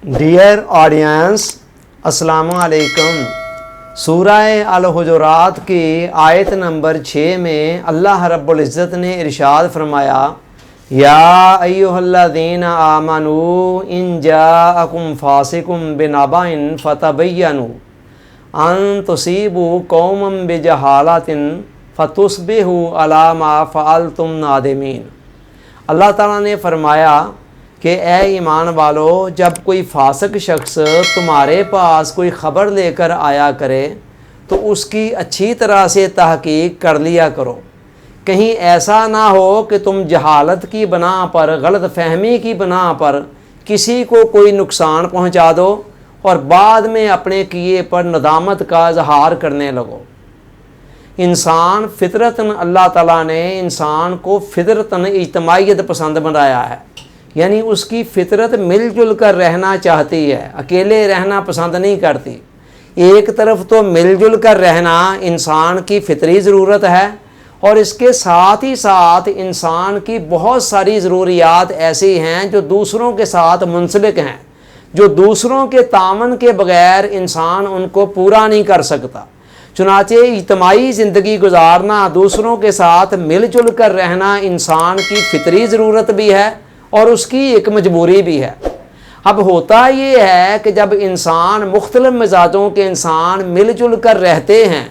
Dear audience, अस्सलाम वालेकुम। सूरह अल-हुजुरात की आयत नंबर 6 में अल्लाह रब्बुल इज़्ज़त ने इरशाद फरमाया, या अय्युहल्लज़ीना आमनू इन जाअकुम फासिकुम बिनबाइन फतबय्यनु अन तुसीबू कौमम बिजहालतिन फतुस्बिहू अला मा फ़अलतुम नादिमीन। अल्लाह ताला ने फरमाया कि ए ईमान वालो, जब कोई फासिक शख्स तुम्हारे पास कोई ख़बर लेकर आया करे तो उसकी अच्छी तरह से तहकीक कर लिया करो। कहीं ऐसा ना हो कि तुम जहालत की बना पर, गलत फहमी की बना पर किसी को कोई नुकसान पहुंचा दो और बाद में अपने किए पर नदामत का इजहार करने लगो। इंसान फितरतन, अल्लाह ताला ने इंसान को फितरतन इज्तिमाइयत पसंद बनाया है, यानी उसकी फितरत मिलजुल कर रहना चाहती है, अकेले रहना पसंद नहीं करती। एक तरफ तो मिलजुल कर रहना इंसान की फितरी ज़रूरत है और इसके साथ ही साथ इंसान की बहुत सारी ज़रूरियात ऐसी हैं जो दूसरों के साथ मुंसलिक हैं, जो दूसरों के तामन के बग़ैर इंसान उनको पूरा नहीं कर सकता। चुनाचे इज्तिमाई ज़िंदगी गुजारना, दूसरों के साथ मिलजुल कर रहना इंसान की फितरी ज़रूरत भी है और उसकी एक मजबूरी भी है। अब होता ये है कि जब इंसान मुख्तलिफ मिजाजों के इंसान मिलजुल कर रहते हैं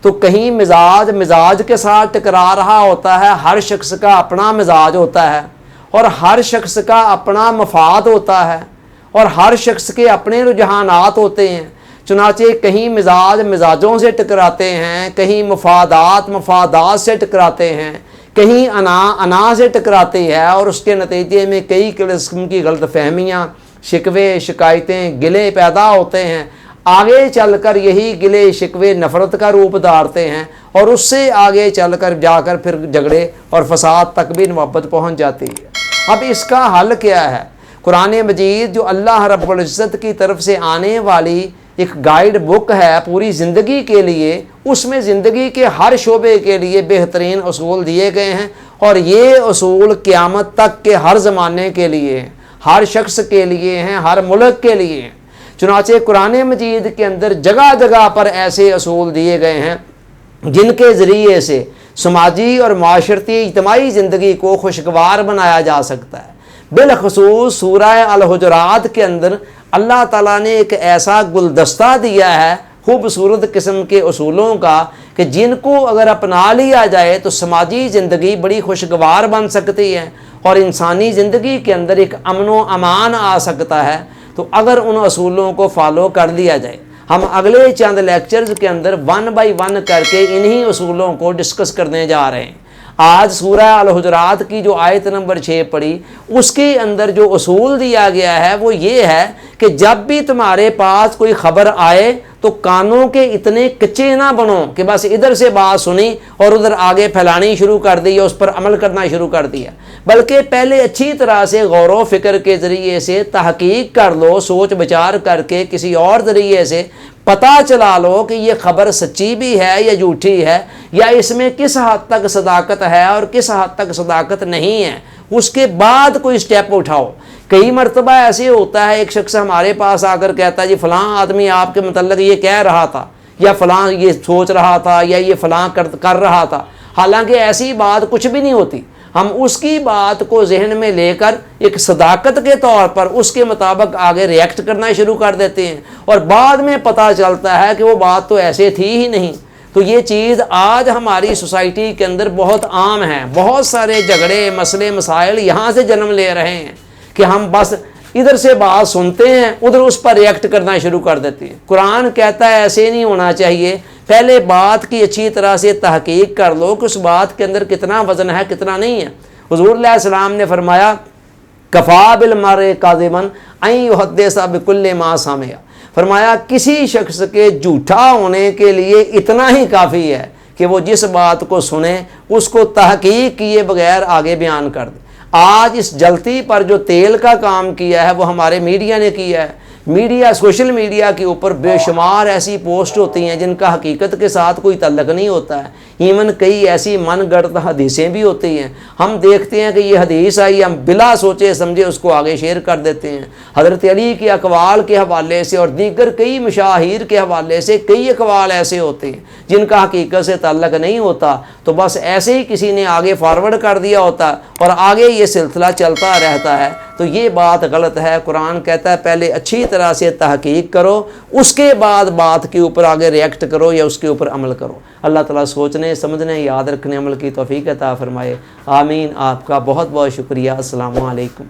तो कहीं मिजाज के साथ टकरा रहा होता है। हर शख्स का अपना मिजाज होता है और हर शख्स का अपना मफाद होता है और हर शख्स के अपने रुझानात होते हैं। चुनाचे कहीं मिजाजों से टकराते हैं, कहीं मफादात से टकराते हैं, कहीं अना से टकराती है और उसके नतीजे में कई किस्म की गलत फहमियाँ, शिकवे, शिकायतें, गिले पैदा होते हैं। आगे चलकर यही गिले शिकवे नफ़रत का रूप धारते हैं और उससे आगे चलकर जाकर फिर झगड़े और फसाद तक भी नौबत पहुँच जाती है। अब इसका हल क्या है? कुरान मजीद जो अल्लाह रब्बुल इज़्ज़त की तरफ से आने वाली एक गाइड बुक है पूरी ज़िंदगी के लिए, उसमें ज़िंदगी के हर शोबे के लिए बेहतरीन उसूल दिए गए हैं और ये उसूल क़यामत तक के हर ज़माने के लिए हैं, हर शख्स के लिए हैं, हर मुल्क के लिए हैं। चुनाचे कुरान मजीद के अंदर जगह जगह पर ऐसे उसूल दिए गए हैं जिनके ज़रिए से समाजी और माशरती इज्तिमाई ज़िंदगी को खुशगवार बनाया जा सकता है। बिलखसूस सूरह अल-हुजुरात के अंदर अल्लाह ताला ने एक ऐसा गुलदस्ता दिया है खूबसूरत किस्म के उसूलों का कि जिनको अगर अपना लिया जाए तो समाजी ज़िंदगी बड़ी खुशगवार बन सकती है और इंसानी ज़िंदगी के अंदर एक अमन व अमान आ सकता है। तो अगर उन उसूलों को फॉलो कर लिया जाए, हम अगले चंद लेक्चर्स के अंदर 1 बाय 1 करके इन्हीं उसूलों को डिस्कस करने जा रहे हैं। आज सूरह अल-हुजुरात की जो आयत नंबर 6 पढ़ी, उसके अंदर जो उसूल दिया गया है वो ये है कि जब भी तुम्हारे पास कोई ख़बर आए तो कानों के इतने कच्चे ना बनो कि बस इधर से बात सुनी और उधर आगे फैलानी शुरू कर दी या उस पर अमल करना शुरू कर दिया, बल्कि पहले अच्छी तरह से गौर व फिक्र के ज़रिए से तहकीक कर लो, सोच विचार करके किसी और ज़रिए से पता चला लो कि ये ख़बर सच्ची भी है या झूठी है, या इसमें किस हद तक सदाकत है और किस हद तक सदाकत नहीं है। उसके बाद कोई स्टेप उठाओ। कई मरतबा ऐसे होता है, एक शख्स हमारे पास आकर कहता है जी फ़लाँ आदमी आपके मतलब ये कह रहा था या फ़लाँ ये सोच रहा था या ये फ़लाँ कर रहा था, हालांकि ऐसी बात कुछ भी नहीं होती। हम उसकी बात को जहन में लेकर एक सदाकत के तौर पर उसके मुताबिक आगे रिएक्ट करना शुरू कर देते हैं और बाद में पता चलता है कि वो बात तो ऐसे थी ही नहीं। तो ये चीज़ आज हमारी सोसाइटी के अंदर बहुत आम है। बहुत सारे झगड़े, मसले, मसाइल यहाँ से जन्म ले रहे हैं कि हम बस इधर से बात सुनते हैं, उधर उस पर रिएक्ट करना शुरू कर देते हैं। कुरान कहता है ऐसे नहीं होना चाहिए। पहले बात की अच्छी तरह से तहकीक कर लो कि उस बात के अंदर कितना वज़न है, कितना नहीं है। हुज़ूर अलैहिस्सलाम ने फरमाया, कफ़ा बिल मर्इ काज़िबन अन युहद्दिस बिकुल्लि मा समिअ। फरमाया किसी शख्स के झूठा होने के लिए इतना ही काफ़ी है कि वो जिस बात को सुने उसको तहकीक किए बगैर आगे बयान कर दे। آج اس جلتی پر جو تیل کا کام کیا ہے وہ ہمارے میڈیا نے کیا ہے۔ میڈیا، سوشل میڈیا کے اوپر بے شمار ایسی پوسٹ ہوتی ہیں جن کا حقیقت کے ساتھ کوئی تعلق نہیں ہوتا ہے، ایون کئی ایسی من گڑت حدیثیں بھی ہوتی ہیں۔ ہم دیکھتے ہیں کہ یہ حدیث آئی، ہم بلا سوچے سمجھے اس کو آگے شیئر کر دیتے ہیں۔ حضرت علی کے اقوال کے حوالے سے اور دیگر کئی مشاہیر کے حوالے سے کئی اقوال ایسے ہوتے ہیں جن کا حقیقت سے تعلق نہیں ہوتا، تو بس ایسے ہی کسی نے آگے فارورڈ کر دیا ہوتا اور آگے یہ سلسلہ چلتا رہتا ہے، تو یہ بات غلط ہے۔ قرآن کہتا ہے پہلے اچھی طرح سے تحقیق کرو، اس کے بعد بات کے اوپر آگے ریئیکٹ کرو یا اس کے اوپر عمل کرو۔ اللہ تعالیٰ سوچنے، سمجھنے، یاد رکھنے، عمل کی توفیق عطا فرمائے، آمین۔ آپ کا بہت بہت شکریہ۔ السلام علیکم۔